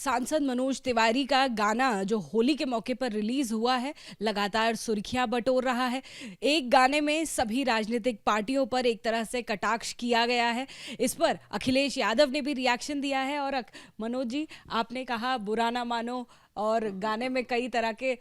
सांसद मनोज तिवारी का गाना जो होली के मौके पर रिलीज हुआ है लगातार सुर्खियां बटोर रहा है। एक गाने में सभी राजनीतिक पार्टियों पर एक तरह से कटाक्ष किया गया है। इस पर अखिलेश यादव ने भी रिएक्शन दिया है और मनोज जी, आपने कहा बुरा ना मानो, और गाने में कई तरह के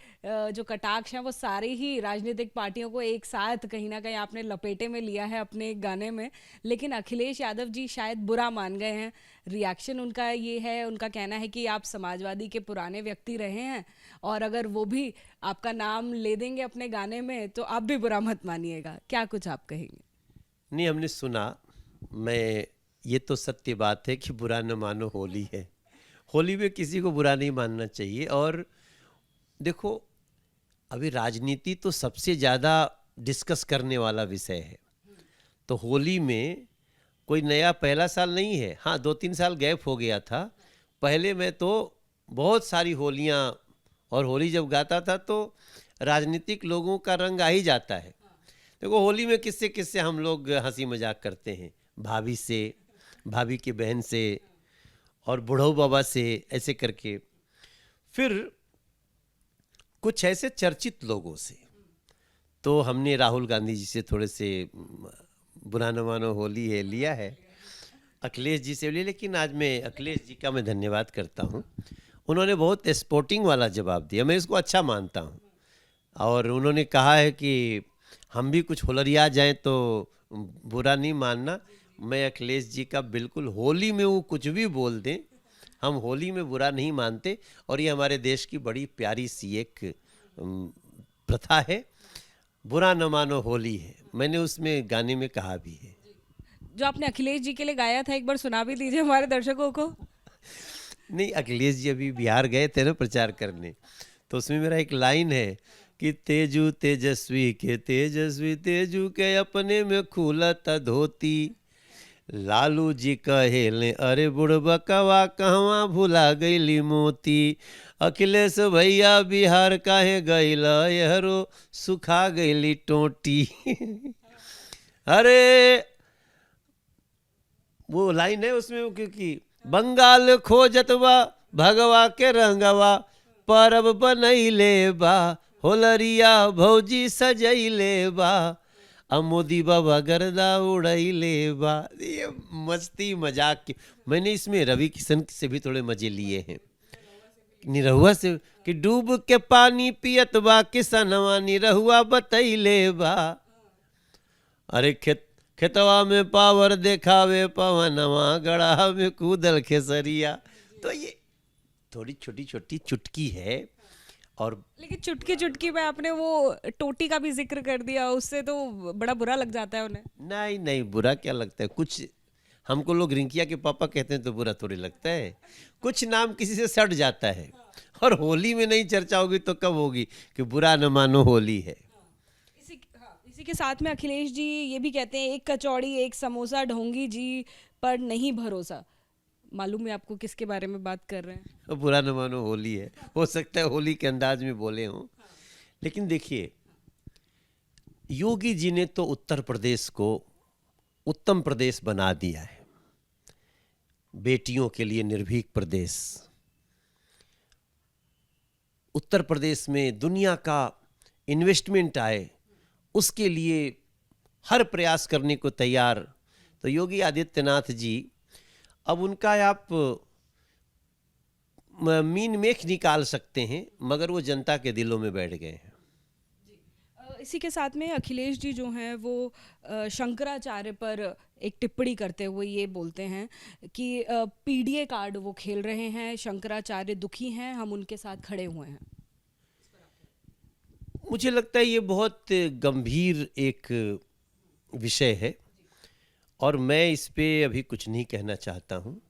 जो कटाक्ष हैं वो सारी ही राजनीतिक पार्टियों को एक साथ कहीं ना कहीं आपने लपेटे में लिया है अपने एक गाने में। लेकिन अखिलेश यादव जी शायद बुरा मान गए हैं। रिएक्शन उनका ये है, उनका कहना है कि आप समाजवादी के पुराने व्यक्ति रहे हैं और अगर वो भी आपका नाम ले देंगे अपने गाने में तो आप भी बुरा मत मानिएगा। क्या कुछ आप कहेंगे? नहीं, हमने सुना। मैं ये तो सत्य बात है कि बुरा न मानो होली है। होली में किसी को बुरा नहीं मानना चाहिए। और देखो, अभी राजनीति तो सबसे ज़्यादा डिस्कस करने वाला विषय है। तो होली में कोई नया पहला साल नहीं है। हाँ, 2-3 साल गैप हो गया था। पहले में तो बहुत सारी होलियाँ, और होली जब गाता था तो राजनीतिक लोगों का रंग आ ही जाता है। देखो, होली में किससे किससे हम लोग हंसी मजाक करते हैं। भाभी से, भाभी की बहन से, और बुढ़ऊ बाबा से, ऐसे करके। फिर कुछ ऐसे चर्चित लोगों से तो हमने राहुल गांधी जी से थोड़े से बुरा न मानो होली है लिया है, अखिलेश जी से लिया। लेकिन आज मैं अखिलेश जी का मैं धन्यवाद करता हूँ। उन्होंने बहुत स्पोर्टिंग वाला जवाब दिया, मैं इसको अच्छा मानता हूँ। और उन्होंने कहा है कि हम भी कुछ होलरिया जाएं तो बुरा नहीं मानना। मैं अखिलेश जी का बिल्कुल, होली में वो कुछ भी बोल दें, हम होली में बुरा नहीं मानते। और ये हमारे देश की बड़ी प्यारी सी एक प्रथा है, बुरा न मानो होली है। मैंने उसमें गाने में कहा भी है। जो आपने अखिलेश जी के लिए गाया था एक बार सुना भी दीजिए हमारे दर्शकों को। नहीं, अखिलेश जी अभी बिहार गए थे ना प्रचार करने, तो उसमें मेरा एक लाइन है कि तेजू तेजस्वी के तेजस्वी, तेजू के अपने में खुलता धोती, लालू जी कहेले अरे बुढ़बकवा कहवा भुला गईली मोती, अखिलेश भैया बिहार काहे गईला यहरो सुखा गईली टोटी। अरे वो लाइन है उसमें, क्योंकि बंगाल खोजतवा भगवा के रंगवा, परब बनैले बा होलरिया भौजी सजैले बा, अब मोदी बाबा गर्दा उड़ैले बा। ये मस्ती मजाक की, मैंने इसमें रवि किशन से भी थोड़े मजे लिए हैं। निरहुआ से कि डूब के पानी पियत बा किसनवा, निरहुआ बतैले बा, अरे खेतवा में पावर देखावे पवनवा, गढ़ा में कूदल खेसरिया। तो ये थोड़ी छोटी छोटी चुटकी है। और लेकिन चुटकी चुटकी में आपने वो टोटी का भी जिक्र कर दिया, उससे तो बड़ा बुरा लग जाता है उन्हें। नहीं नहीं, बुरा क्या लगता है। कुछ हमको लोग रिंकिया के पापा कहते हैं तो बुरा थोड़ी लगता है। कुछ नाम किसी से सट जाता है, और होली में नहीं चर्चा होगी तो कब होगी कि बुरा न मानो होली है। इसी के साथ में अखिलेश जी ये भी कहते हैं, एक कचौड़ी एक समोसा ढोंगी जी पर नहीं भरोसा। मालूम है आपको किसके बारे में बात कर रहे हैं? बुरा न मानो होली है। हो सकता है होली के अंदाज में बोले हों। लेकिन देखिए, योगी जी ने तो उत्तर प्रदेश को उत्तम प्रदेश बना दिया है, बेटियों के लिए निर्भीक प्रदेश। उत्तर प्रदेश में दुनिया का इन्वेस्टमेंट आए, उसके लिए हर प्रयास करने को तैयार। तो योगी आदित्यनाथ जी, अब उनका आप मीन मेख निकाल सकते हैं, मगर वो जनता के दिलों में बैठ गए हैं। इसी के साथ में अखिलेश जी जो हैं वो शंकराचार्य पर एक टिप्पणी करते हुए ये बोलते हैं कि पीडीए कार्ड वो खेल रहे हैं, शंकराचार्य दुखी हैं, हम उनके साथ खड़े हुए हैं। मुझे लगता है ये बहुत गंभीर एक विषय है, और मैं इस पे अभी कुछ नहीं कहना चाहता हूँ।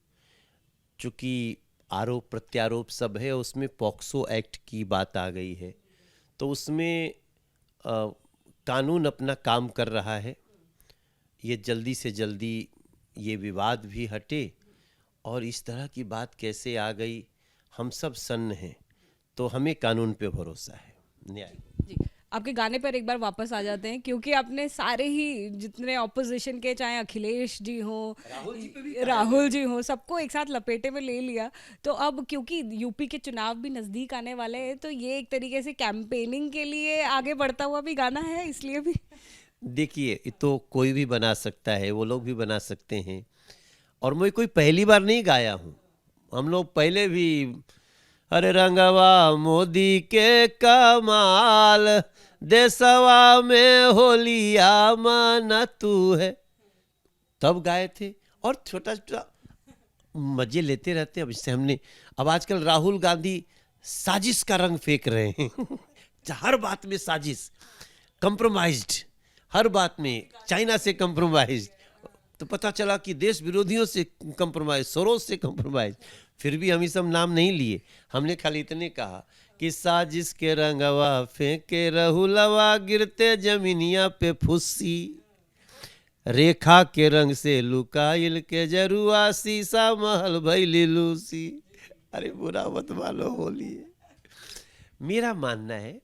चूँकि आरोप प्रत्यारोप सब है, उसमें पॉक्सो एक्ट की बात आ गई है, तो उसमें कानून अपना काम कर रहा है। ये जल्दी से जल्दी ये विवाद भी हटे, और इस तरह की बात कैसे आ गई, हम सब सन्न हैं। तो हमें कानून पे भरोसा है, न्याय। जी, आपके गाने पर एक बार वापस आ जाते हैं, क्योंकि आपने सारे ही जितने ऑपोजिशन के, चाहे अखिलेश जी हो, राहुल जी हो, सबको एक साथ लपेटे में ले लिया। तो अब क्योंकि यूपी के चुनाव भी नज़दीक आने वाले हैं, तो ये एक तरीके से कैंपेनिंग के लिए आगे बढ़ता हुआ भी गाना है, इसलिए भी। देखिए, ये तो कोई भी बना सकता है, वो लोग भी बना सकते हैं, और मैं कोई पहली बार नहीं गाया हूँ। हम लोग पहले भी अरे रंगवा मोदी के कमाल, देसवा में होलिया माना तू है, तब गाए थे। और छोटा छोटा मजे लेते रहते हैं। अब इससे हमने, अब आजकल राहुल गांधी साजिश का रंग फेंक रहे हैं हर बात में साजिश, कंप्रोमाइज्ड, हर बात में चाइना से कंप्रोमाइज्ड। तो पता चला कि देश विरोधियों से कंप्रोमाइज, सोरोस से कंप्रोमाइज। फिर भी हम ये सब नाम नहीं लिए, हमने खाली इतने कहा कि साजिश के रंगवा फेंके राहुलवा, गिरते जमीनिया पे फुस्सी, रेखा के रंग से लुकाइल के जरुआ, शीशा महल भैली लूसी। अरे बुरा मत मानो, होली है। मेरा मानना है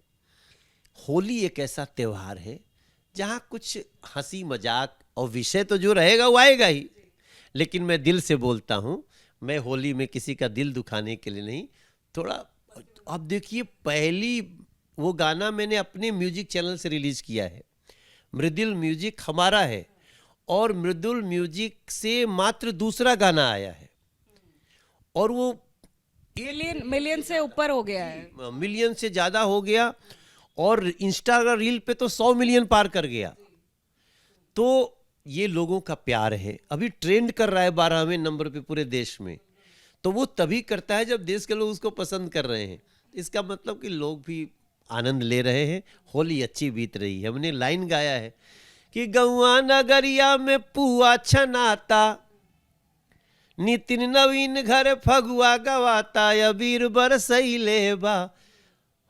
होली एक ऐसा त्योहार है जहाँ कुछ हंसी मजाक और विषय तो जो रहेगा वो आएगा ही, लेकिन मैं दिल से बोलता हूँ। मैं होली में किसी का दिल दुखाने के लिए नहीं, थोड़ा। अब देखिए, पहली वो गाना मैंने अपने म्यूजिक चैनल से रिलीज किया है, मृदुल म्यूजिक हमारा है, और मृदुल म्यूजिक से मात्र दूसरा गाना आया है, और वो मिलियन से ऊपर हो गया है, मिलियन से ज़्यादा हो गया, और इंस्टाग्राम रील पे तो 100 मिलियन पार कर गया। तो ये लोगों का प्यार है, अभी ट्रेंड कर रहा है 12वें नंबर पे पूरे देश में। तो वो तभी करता है जब देश के लोग उसको पसंद कर रहे हैं। इसका मतलब कि लोग भी आनंद ले रहे हैं, होली अच्छी बीत रही है। हमने लाइन गाया है कि गौआ नगरिया में पुआ छनाता, नितिन नवीन घर फगुआ गवाता, अबीर बरसैले बा,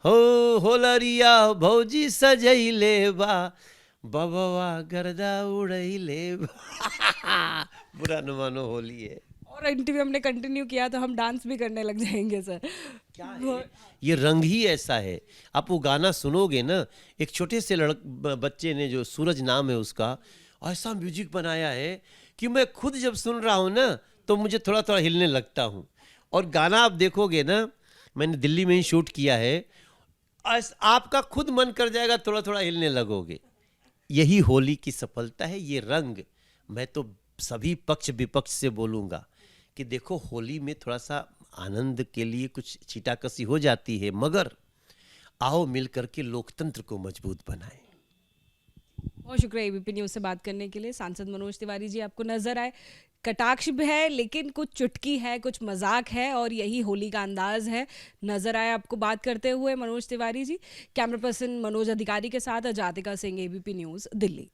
हो होलरिया भौजी सजैले बा, बबवा गर्दा उड़ैले बा। बुरा न मानो, होली है। और इंटरव्यू हमने कंटिन्यू किया तो हम डांस भी करने लग जाएंगे सर। क्या है? ये रंग ही ऐसा है। आप वो गाना सुनोगे ना, एक छोटे से बच्चे ने, जो सूरज नाम है उसका, ऐसा म्यूजिक बनाया है कि मैं खुद जब सुन रहा हूँ ना तो मुझे थोड़ा थोड़ा हिलने लगता हूँ। और गाना आप देखोगे ना, मैंने दिल्ली में ही शूट किया है, आपका खुद मन कर जाएगा, थोड़ा थोड़ा हिलने लगोगे। यही होली की सफलता है, ये रंग। मैं तो सभी पक्ष विपक्ष से बोलूँगा कि देखो, होली में थोड़ा सा आनंद के लिए कुछ छीटाकसी हो जाती है, मगर आओ मिल करके लोकतंत्र को मजबूत बनाएं। बहुत शुक्रिया एबीपी न्यूज़ से बात करने के लिए। सांसद मनोज तिवारी जी आपको नजर आए, कटाक्ष भी है लेकिन कुछ चुटकी है, कुछ मजाक है, और यही होली का अंदाज है। नजर आए आपको बात करते हुए मनोज तिवारी जी। कैमरा पर्सन मनोज अधिकारी के साथ अजातिका सिंह, एबीपी न्यूज़, दिल्ली।